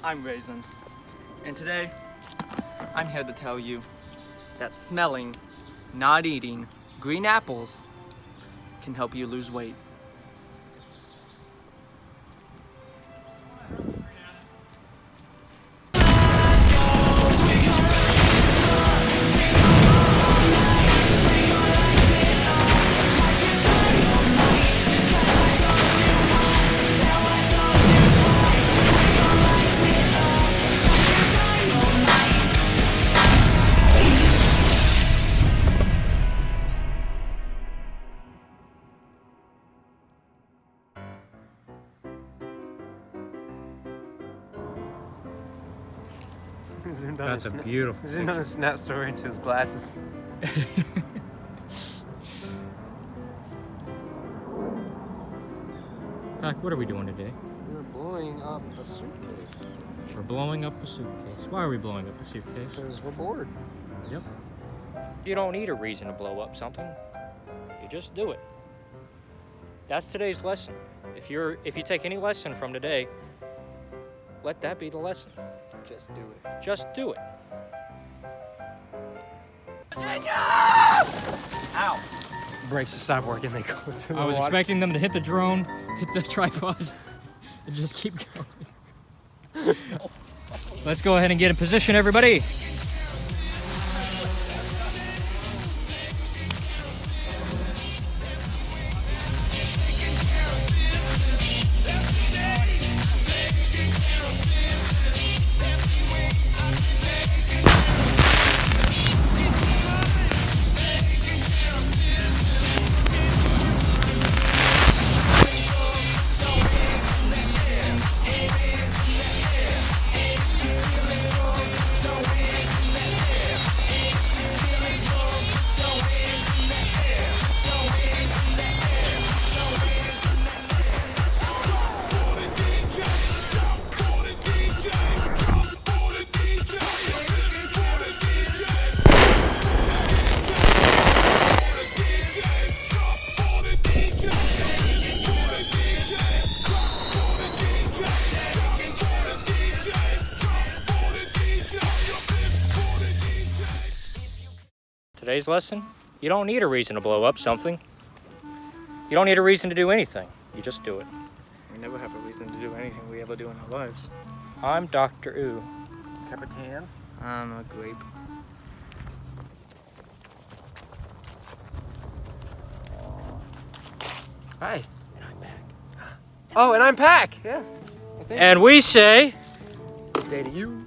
I'm Raisin, and today I'm here to tell you that smelling, not eating, green apples can help you lose weight. That's a beautiful Zoomed on a snap story into his glasses. Pac, what are we doing today? We're blowing up a suitcase. We're blowing up a suitcase. Why are we blowing up a suitcase? Because we're bored. Yep. You don't need a reason to blow up something. You just do it. That's today's lesson. If you take any lesson from today, let that be the lesson. Just do it. Just do it. Ow! Brakes just stop working, they go to the I was water. expecting them to hit the drone, hit the tripod, and just keep going. Let's go ahead and get in position, everybody. Today's lesson, you don't need a reason to blow up something. You don't need a reason to do anything. You just do it. We never have a reason to do anything we ever do in our lives. I'm Dr. Ooh. Capitan. I'm a grape. Hi. And I'm back. Oh, and I'm Pac. Yeah. And we say... Day to you.